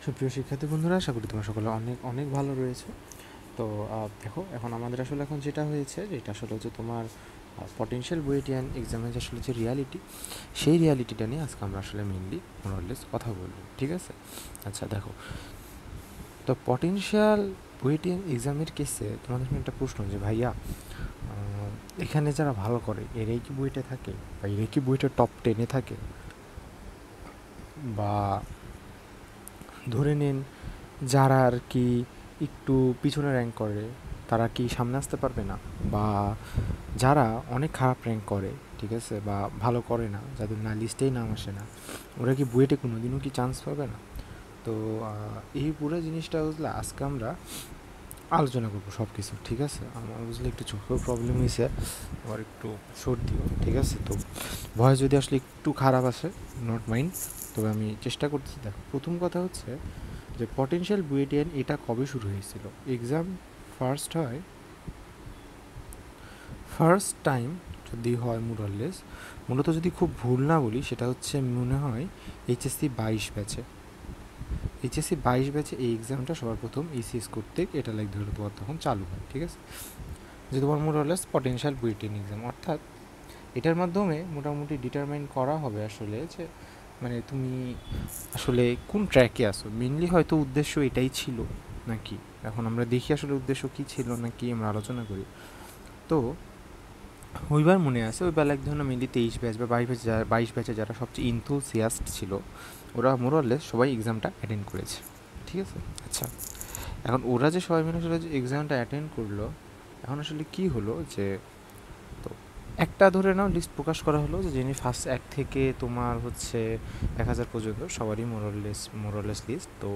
সুপ্রিয় শিক্ষার্থী বন্ধুরা, আশা করি তোমরা সকলে অনেক অনেক ভালো রয়েছে। তো দেখো, এখন আমাদের আসলে যেটা হয়েছে, যেটা আসলে হচ্ছে তোমার পটেনশিয়াল বুয়েটিয়ান এক্সামের যে আসলে যে রিয়ালিটি, সেই রিয়ালিটিটা নিয়ে আজকে আমরা আসলে মেনলি মোরলেস কথা বলবো, ঠিক আছে? আচ্ছা দেখো, তো পটেনশিয়াল বুয়েটিয়ান এক্সামের কেসে তোমাদের একটা প্রশ্ন যে ভাইয়া, এখানে যারা ভালো করে এরাই কি বুয়েটে থাকে, বা এরাই কি বুয়েটের টপ 10-এ থাকে, বা ধরে নিন যারা আর কি একটু পিছনে র্যাঙ্ক করে তারা কি সামনে আসতে পারবে না, বা যারা অনেক খারাপ র্যাঙ্ক করে, ঠিক আছে, বা ভালো করে না, যাদের না লিস্টেই নাম আসে না, ওরা কি বুয়েটে কোনো দিনও কি চান্স পাবে না? তো এই পুরো জিনিসটা বুঝলে আজকে আমরা আলোচনা করবো সব কিছু, ঠিক আছে? আমার বুঝলে একটু চোখেও প্রবলেম হয়েছে, আবার একটু সর্দিও, ঠিক আছে? তো ভয়েস যদি আসলে একটু খারাপ আসে, নট মাইন্ড, তবে আমি চেষ্টা করতেছি। দেখো, প্রথম কথা হচ্ছে যে পটেনশিয়াল বুয়েটিয়ান এটা কবে শুরু হয়েছিল? এক্সাম ফার্স্ট হয়, ফার্স্ট টাইম যদি হয় মুরাল্লেস, মূলত যদি খুব ভুল না বলি, সেটা হচ্ছে মনে হয় এইচএসসি 22 ব্যাচে। এইচএসসি 22 ব্যাচে এই এক্সামটা সবার প্রথম ইসিএস কর্তৃক এটা ধরে তোমার তখন চালু হয়, ঠিক আছে? যে তোমার মুরাল্লেস পটেনশিয়াল বুয়েটিয়ান এক্সাম, অর্থাৎ এটার মাধ্যমে মোটামুটি ডিটারমাইন করা হবে আসলে যে তুমি আসলে কোন ট্র্যাকে আসো। মেনলি হয়তো উদ্দেশ্য এটাই ছিল নাকি, এখন আমরা দেখি আসলে উদ্দেশ্য কী ছিল নাকি, আমরা আলোচনা করি। তো ওইবার মনে আছে, ওইবার এক ধরনের মেনলি 23 ব্যাচ বা 22 ব্যাচে যারা সবচেয়ে ইনথুসিয়াস্ট ছিল, ওরা মোরলেস সবাই এক্সামটা অ্যাটেন্ড করেছে, ঠিক আছে? আচ্ছা, এখন ওরা যে সবাই মিলে আসলে যে এক্সামটা অ্যাটেন্ড করলো, এখন আসলে কী হলো যে, তো একটা ধরে নাও লিস্ট প্রকাশ করা হলো যে যিনি ফার্স্ট 1 থেকে তোমার হচ্ছে 1000 পর্যন্ত সবারই মোরলেস লিস্ট। তো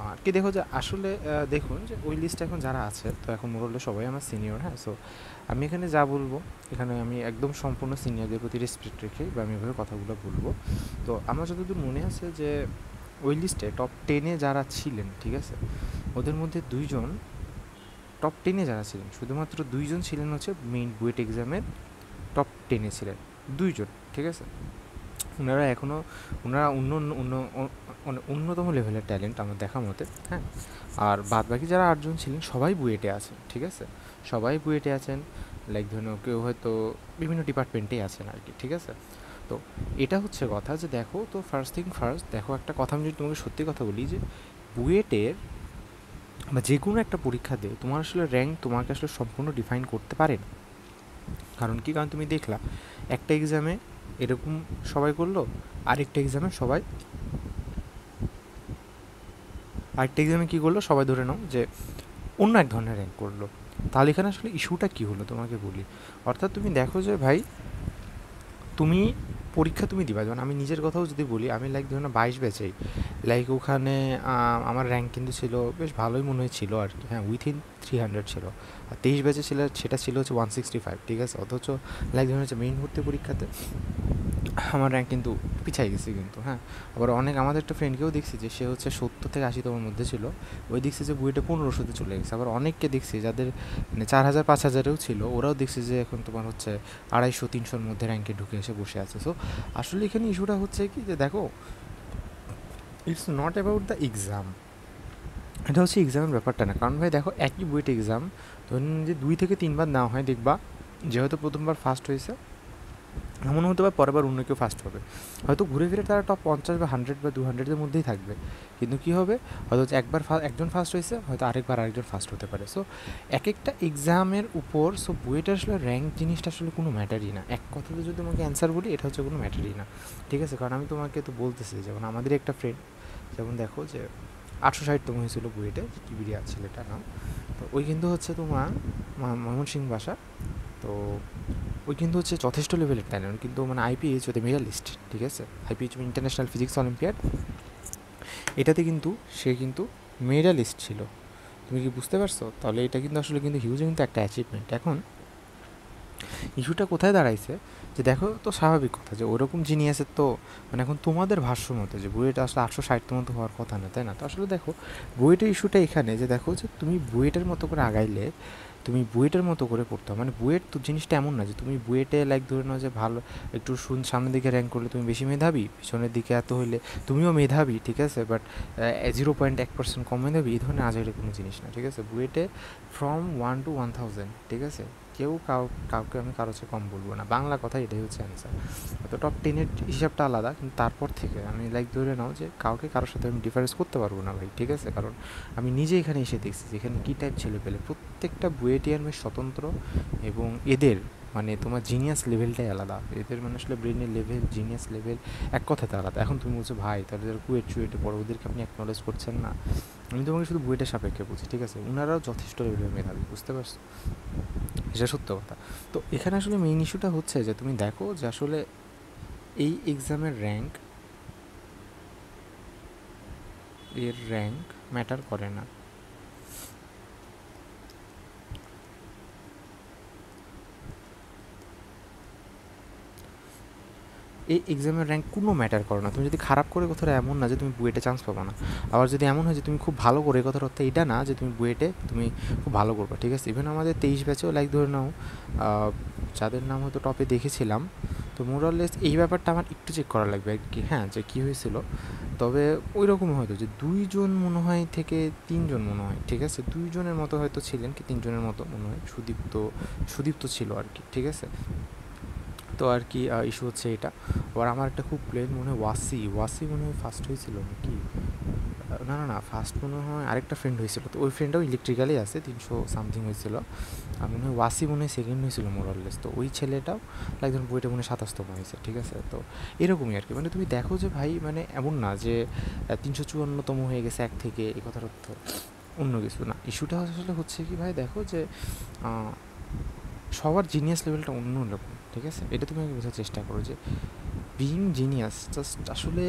আর কি দেখো যে আসলে দেখুন যে ওই লিস্টে এখন যারা আছে, তো এখন মোরলেস সবাই আমার সিনিয়র, হ্যাঁ। সো আমি এখানে যা বলবো, এখানে আমি একদম সম্পূর্ণ সিনিয়রদের প্রতি রেসপেক্ট রেখে বা আমি এভাবে কথাগুলো বলবো। তো আমার যতদূর মনে আছে যে ওই লিস্টে টপ 10-এ যারা ছিলেন, ঠিক আছে, ওদের মধ্যে 2জন টপ 10-এ যারা ছিলেন, শুধুমাত্র 2জন ছিলেন হচ্ছে মেইন বুয়েট এক্সামের টপ 10-এ ছিলেন, 2জন, ঠিক আছে? ওনারা এখনও, ওনারা অন্যতম লেভেলের ট্যালেন্ট আমার দেখা মতে, হ্যাঁ। আর বাদ বাকি যারা 8জন ছিলেন সবাই বুয়েটে আছেন, ঠিক আছে? সবাই বুয়েটে আছেন, লাইক ধরুন কেউ হয়তো বিভিন্ন ডিপার্টমেন্টেই আছেন আর কি, ঠিক আছে? তো এটা হচ্ছে কথা যে দেখো, তো ফার্স্ট থিং ফার্স্ট, দেখো একটা কথা আমি যদি তোমাকে সত্যি কথা বলি, যে বুয়েটের বা যে কোনো একটা পরীক্ষা দিয়ে তোমার আসলে র্যাঙ্ক তোমাকে আসলে সম্পূর্ণ ডিফাইন করতে পারে না। কারণ কি, কারণ তুমি দেখলা একটা এক্সামে এরকম সবাই করলো, আরেকটা এক্সামে সবাই, আরেকটা এক্সামে কী করলো, সবাই ধরে নাও যে অন্য এক ধরনের র্যাঙ্ক করলো। তাহলে এখানে আসলে ইস্যুটা কী হলো তোমাকে বলি। অর্থাৎ তুমি দেখো যে ভাই, তুমি পরীক্ষা তুমি দিবা, যেমন আমি নিজের কথাও যদি বলি, আমি লাইক ধরুন 22 ব্যাচেই, লাইক ওখানে আমার র্যাঙ্ক কিন্তু ছিল বেশ ভালোই মনে হয়েছিল আর কি, হ্যাঁ, উইথিন 300 ছিল। আর 23 ব্যাচে ছিল, সেটা ছিল হচ্ছে 165, ঠিক আছে? অথচ লাইক ধরুন হচ্ছে মেইন ভর্তি পরীক্ষাতে আমার র্যাঙ্ক কিন্তু পিছাই গেছে কিন্তু, হ্যাঁ। আবার অনেক আমাদের একটা ফ্রেন্ডকেও দেখছি যে সে হচ্ছে 70 থেকে 80তমের মধ্যে ছিল, ওই দেখছি যে বুয়েটে 1500-তে চলে গেছে। আবার অনেককে দেখছি যাদের 4000 5000-এও ছিল, ওরাও দেখছি যে এখন তোমার হচ্ছে 250-300-র মধ্যে র্যাঙ্কে ঢুকে এসে বসে আছে। সো আসলে এখানে ইস্যুটা হচ্ছে কি, যে দেখো, it's not about the exam, এটা হচ্ছে এক্সামের ব্যাপারটা না। কারণ ভাই দেখো, একই বুয়েট এক্সাম ধরুন যে 2 থেকে 3বার নেওয়া হয়, দেখবা যে হয়তো প্রথমবার ফার্স্ট হয়েছে, এমন হতে পারে পরের বার অন্য কেউ ফার্স্ট হবে, হয়তো ঘুরে ফিরে তারা টপ 50 বা 100 বা 200-এর মধ্যেই থাকবে, কিন্তু কী হবে, হয়তো একবার একজন ফার্স্ট হয়েছে, হয়তো আরেকবার আরেকজন ফার্স্ট হতে পারে। সো এক একটা এক্সামের উপর, সো বুয়েটের আসলে র্যাঙ্ক জিনিসটা আসলে কোনো ম্যাটারই না। এক কথাতে যদি তোমাকে অ্যান্সার বলি, এটা হচ্ছে কোনো ম্যাটারই না, ঠিক আছে? কারণ আমি তোমাকে তো বলতেছি, যেমন আমাদের একটা ফ্রেন্ড, যেমন দেখো যে 860তম হয়েছিল বুয়েটে, কিবিরিয়া ছেলেটা নাম। তো ওই কিন্তু হচ্ছে তোমার ময়মনসিংহ বাসা। তো ওই কিন্তু হচ্ছে যথেষ্ট লেভেলের ট্যালেন্ট, কিন্তু আইপিএইচ ওতে মেডালিস্ট, ঠিক আছে? আইপিএইচ ইন্টারন্যাশনাল ফিজিক্স অলিম্পিয়াড, এটাতে কিন্তু সে কিন্তু মেডালিস্ট ছিল। তুমি কি বুঝতে পারছো? তাহলে এটা কিন্তু আসলে কিন্তু হিউজ কিন্তু একটা অ্যাচিভমেন্ট। এখন ইস্যুটা কোথায় দাঁড়াইছে যে দেখো তো স্বাভাবিক কথা যে ওরকম জিনিয়াসের তো মানে এখন তোমাদের ভাষ্য মতো যে বুয়েট আসলে 860 মতো হওয়ার কথা না, তাই না? তো আসলে দেখো বুয়েটের ইস্যুটা এখানে যে দেখো যে তুমি বুয়েটের মতো করে আগাইলে তুমি বুয়েটের মতো করে পড়তে হবে। মানে বুয়েট তো জিনিসটা এমন না যে তুমি বুয়েটে লাইক ধরে নাও যে ভালো একটু সামনের দিকে র্যাঙ্ক করলে তুমি বেশি মেধাবী, পিছনের দিকে এত হইলে তুমিও মেধাবী, ঠিক আছে, বাট 0.1% কম মেধাবী, এই ধরনের আজের কোনো জিনিস না, ঠিক আছে? বুয়েটে ফ্রম 1 to 1000, ঠিক আছে? কেউ কাউকে আমি কারো চেয়ে কম বলবো না, বাংলা কথা, এটাই হচ্ছে অ্যান্সার। তো টপ 10-এর হিসাবটা আলাদা, কিন্তু তারপর থেকে আমি লাইক ধরে নাও যে কাউকে কারোর সাথে আমি ডিফারেন্স করতে পারবো না ভাই, ঠিক আছে? কারণ আমি নিজে এখানে এসে দেখছি যে এখানে কী টাইপ ছেলে পেলে, প্রত্যেকটা বুয়েটিয়ান বেশ স্বতন্ত্র, এবং এদের মানে তোমার জিনিয়াস লেভেলটাই আলাদা, এদের মানে আসলে ব্রেনের লেভেল, জিনিয়াস লেভেল এক কথাতে আলাদা। এখন তুমি বলছো ভাই তাহলে যারা চুয়েটে পড়ো ওদেরকে আপনি অ্যাকনোলেজ করছেন না, আমি তোমাকে শুধু বুয়েটের সাপেক্ষে বুঝি, ঠিক আছে? ওনারাও যথেষ্ট লেভেলের মেধাবী, বুঝতে পারছো? এটা সত্য কথা। তো এখানে আসলে মেইন ইস্যুটা হচ্ছে যে তুমি দেখো যে আসলে এই এক্সামের র্যাঙ্ক ম্যাটার করে না। এই এক্সামের র্যাঙ্ক কোনো ম্যাটার করে না। তুমি যদি খারাপ করে, কথাটা এমন না যে তুমি বুয়েটে চান্স পাবা না। আবার যদি এমন হয় যে তুমি খুব ভালো করে, কথার অর্থ এটা না যে তুমি বুয়েটে তুমি খুব ভালো করবে, ঠিক আছে? ইভেন আমাদের 23 ব্যাচেও লাইক ধরে নাও যাদের নাম হয়তো টপে দেখেছিলাম, তো মোরাললেস এই ব্যাপারটা আমার একটু চেক করা লাগবে আর কি, হ্যাঁ, যে কী হয়েছিল। তবে ওই রকম হয়তো যে 2 জন মনে হয় থেকে 3 জন মনে হয়, ঠিক আছে, 2 জনের মতো হয়তো ছিলেন, কি 3 জনের মতো মনে হয়, সুদীপ্ত ছিল আর কি, ঠিক আছে? তো আর কি ইস্যু হচ্ছে এটা। আবার আমার একটা খুব প্লেন মনে হয় ওয়াসি মনে হয় ফার্স্ট হয়েছিল নাকি, না ফার্স্ট মনে হয় আরেকটা ফ্রেন্ড হয়েছিল, তো ওই ফ্রেন্ডটাও ইলেকট্রিক্যালেই আছে, 300 সামথিং হয়েছিল। আর মনে হয় ওয়াসি মনে হয় সেকেন্ড হয়েছিল মোরাললেস, তো ওই ছেলেটাও একজন বইটা মনে হয় 27তম হয়েছে, ঠিক আছে? তো এরকমই আর কি, মানে তুমি দেখো যে ভাই মানে এমন না যে 354তম হয়ে গেছে এক থেকে, এই কথার অর্থ অন্য কিছু না। ইস্যুটা আসলে হচ্ছে কি ভাই, দেখো যে সবার জিনিয়াস লেভেলটা অন্য রকম, ঠিক আছে? এটা তুমি আগে বোঝার চেষ্টা করো যে বিইং জিনিয়াস জাস্ট আসলে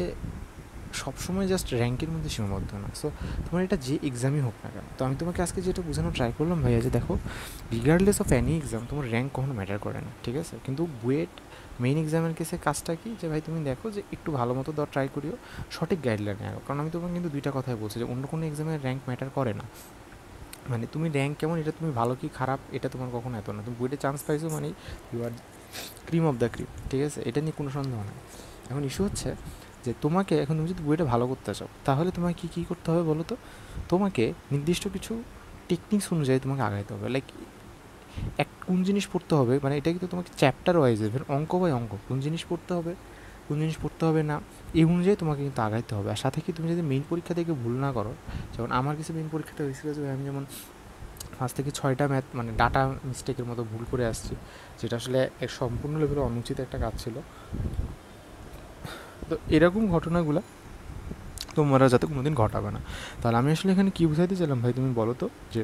সবসময় জাস্ট র্যাঙ্কের মধ্যে সীমাবদ্ধ না। সো তোমার এটা যে এক্সামই হোক না কেন, তো আমি তোমাকে আজকে যেটা বোঝানোর ট্রাই করলাম ভাইয়া, যে দেখো রিগার্ডলেস অফ অ্যানি এক্সাম তোমার র্যাঙ্ক কখনো ম্যাটার করে না, ঠিক আছে? কিন্তু বুয়েট মেইন এক্সামের কেসে কাজটা কি, যে ভাই তুমি দেখো যে একটু ভালো মতো দেওয়ার ট্রাই করিও, সঠিক গাইডলাইনে আরও। কারণ আমি তোমাকে কিন্তু দুইটা কথাই বলছি যে অন্য কোনো এক্সামের র্যাঙ্ক ম্যাটার করে না। মানে তুমি র্যাঙ্ক কেমন, এটা তুমি ভালো কি খারাপ এটা তোমার কখনো এত না, তুমি বুয়েটে চান্স পাইছো মানে you are cream of the cream, ঠিক আছে? এটা নিয়ে কোনো সন্দেহ নেই। এখন ইস্যু হচ্ছে যে তোমাকে এখন তুমি যদি বইটা ভালো করতে চাও, তাহলে তোমাকে কী করতে হবে বলো তো? তোমাকে নির্দিষ্ট কিছু টেকনিক্স অনুযায়ী তোমাকে আগাইতে হবে। লাইক কোন জিনিস পড়তে হবে, মানে এটা কিন্তু তোমাকে চ্যাপ্টার ওয়াইজ, অঙ্ক বাই অঙ্ক কোন জিনিস পড়তে হবে, কোন জিনিস পড়তে হবে না, এই অনুযায়ী তোমাকে কিন্তু আগাইতে হবে। আর সাথে কি তুমি যদি মেইন পরীক্ষা থেকে ভুল না করো, যেমন আমার কিছু মেইন পরীক্ষাটা হয়েছিল যে আমি যেমন 5 থেকে 6টা ম্যাথ মানে ডাটা মিস্টেকের মতো ভুল করে আসছি, যেটা আসলে এক সম্পূর্ণ লেভেলে অনুচিত একটা কাজ ছিল। তো এরকম ঘটনাগুলো তোমরা যাতে কোনোদিন ঘটাবে না। তাহলে আমি আসলে এখানে কী বুঝাইতে চাইলাম ভাই, তুমি বলো তো? যে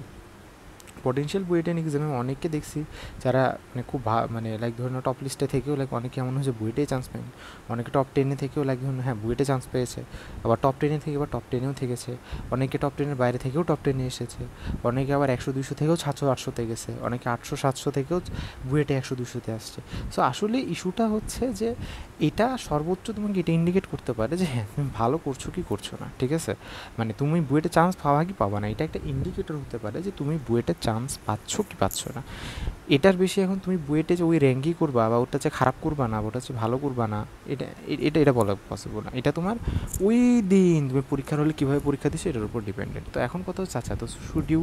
পটেনশিয়াল বুয়েটেন এক্সামে অনেককে দেখছি যারা মানে খুব মানে লাইক ধরুন টপ লিস্টে থেকেও লাইক অনেকে এমন হয়েছে বুয়েটেই চান্স পায়নি, অনেকে টপ 10-এ থেকেও লাইক ধরুন হ্যাঁ বুয়েটে চান্স পেয়েছে, আবার টপ 10-এ থেকে আবার টপ 10-এও থেকেছে, অনেকে টপ 10-এর বাইরে থেকেও টপ 10-এ এসেছে, অনেকে আবার 100-200 থেকেও 700-800-তে গেছে, অনেকে 800-700 থেকেও বুয়েটে 100-200-তে আসছে। সো আসলে ইস্যুটা হচ্ছে যে এটা সর্বোচ্চ তোমাকে এটা ইন্ডিকেট করতে পারে যে হ্যাঁ তুমি ভালো করছো কি করছো না, ঠিক আছে? মানে তুমি বুয়েটে চান্স পাওয়া কি পাবা না, এটা একটা ইন্ডিকেটর হতে পারে যে তুমি বুয়েটে চান্স পাচ্ছ কি পাচ্ছ না। এটার বেশি এখন তুমি বুয়েটে যে ওই র্যাঙ্কই করবা বা ওটা যে খারাপ করবা না, ওটা যে ভালো করবা না, এটা এটা এটা বলা পসিবল না। এটা তোমার ওই দিন তুমি পরীক্ষার হলে কীভাবে পরীক্ষা দিছো এটার উপর ডিপেন্ডেন্ট। তো এখন কথা হচ্ছে আচ্ছা, তো should you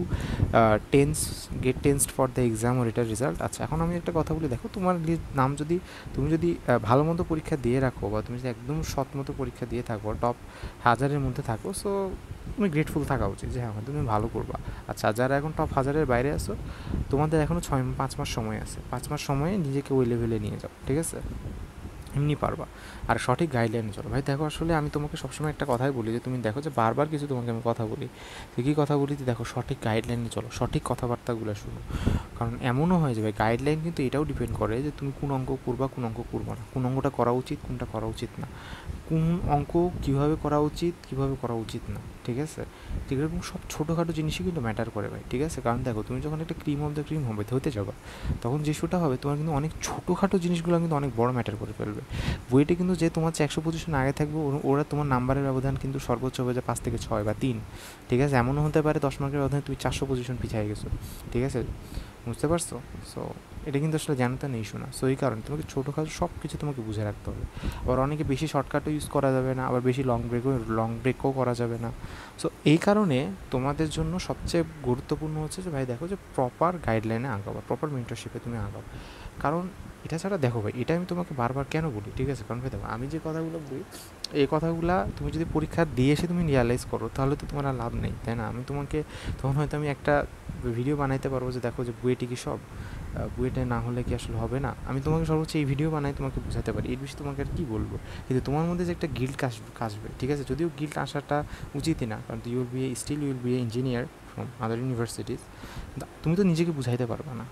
get tensed for the exam or এটার রেজাল্ট? আচ্ছা এখন আমি একটা কথা বলি, দেখো তোমার নাম যদি তুমি যদি ভালো মতো পরীক্ষা দিয়ে রাখো, বা তুমি যদি একদম সৎ মতো পরীক্ষা দিয়ে থাকো, টপ 1000-এর মধ্যে থাকো, সো তুমি গ্রেটফুল থাকা উচিত যে হ্যাঁ তুমি ভালো করবা। আচ্ছা যারা এখন টপ 1000-এর বাইরে আসো, তোমাদের এখনও 5 মাস সময় আছে, 5 মাস সময়ে নিজেকে ওই লেভেলে নিয়ে যাও, ঠিক আছে? এমনি পারবা। আর সঠিক গাইডলাইনে চলো ভাই। দেখো আসলে আমি তোমাকে সবসময় একটা কথাই বলি যে তুমি দেখো যে বারবার কিছু তোমাকে আমি কথা বলি, তো কী কথা বলি, দেখো সঠিক গাইডলাইনে চলো, সঠিক কথাবার্তাগুলো শুনো। কারণ এমনও হয় যে ভাই গাইডলাইন কিন্তু এটাও ডিপেন্ড করে যে তুমি কোন অঙ্ক করবা, কোন অঙ্ক করবা না, কোন অঙ্কটা করা উচিত, কোনটা করা উচিত না, কোন অঙ্ক কীভাবে করা উচিত, কীভাবে করা উচিত না, ঠিক আছে? ঠিক এরকম সব ছোটোখাটো জিনিসই কিন্তু ম্যাটার করে ভাই, ঠিক আছে? কারণ দেখো তুমি যখন একটা ক্রিম অফ দ্য ক্রিম হবে হতে যাবা, তখন যে শোটা হবে তোমার কিন্তু অনেক ছোটোখাটো জিনিসগুলো কিন্তু অনেক বড় ম্যাটার করে ফেলবে। বুয়েটে কিন্তু যে তোমার 100 পজিশন আগে থাকবে ওরা তোমার নাম্বারের ব্যবধান কিন্তু সর্বোচ্চ হবে যে 5 থেকে 6 বা 3, ঠিক আছে? এমনও হতে পারে 10 মার্কের ব্যবধানে তুমি 400 পজিশন পিছিয়ে গেছো, ঠিক আছে? বুঝতে পারছো? সো এটা কিন্তু আসলে জানতে নেই শোনা। সো এই কারণে তোমাকে ছোটোখাটো সব কিছু তোমাকে বুঝে রাখতে হবে। আবার অনেকে বেশি শর্টকাটও ইউজ করা যাবে না, আবার বেশি লং ব্রেকও করা যাবে না। সো এই কারণে তোমাদের জন্য সবচেয়ে গুরুত্বপূর্ণ হচ্ছে যে ভাই দেখো যে প্রপার গাইডলাইনে আঁকাবা, প্রপার মেন্টরশিপে তুমি আঁকাও। কারণ এটা ছাড়া দেখো ভাই, এটা আমি তোমাকে বারবার কেন বলি, ঠিক আছে? কারণ ভাই দেখো আমি যে কথাগুলো বলি এই কথাগুলা তুমি যদি পরীক্ষা দিয়ে এসে তুমি রিয়ালাইজ করো তাহলে তো তোমার আর লাভ নেই, তাই না? আমি তোমাকে তখন হয়তো আমি একটা ভিডিও বানাইতে পারবো যে দেখো যে বুয়েটে কি সব, বুয়েটে না হলে কি আসলে হবে না, আমি তোমাকে সর্বোচ্চ এই ভিডিও বানাই তোমাকে বোঝাতে পারি, এর বেশি তোমাকে আর কী বলবো? কিন্তু তোমার মধ্যে যে একটা গিল্ট আসবে, ঠিক আছে? যদিও গিল্ট আসাটা উচিতই না, কারণ you will be a engineer from other universities, তুমি তো নিজেকে বুঝাইতে পারবে না,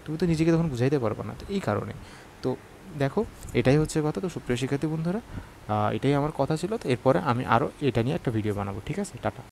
তুমি তো নিজেকে তখন বুঝাইতে পারবে না, তো এই কারণে। তো দেখো এটাই হচ্ছে কথা। তো সুপ্রিয় শিক্ষার্থী বন্ধুরা, এটাই আমার কথা ছিল। তো এরপরে আমি আরও এটা নিয়ে একটা ভিডিও বানাবো, ঠিক আছে? টাটা।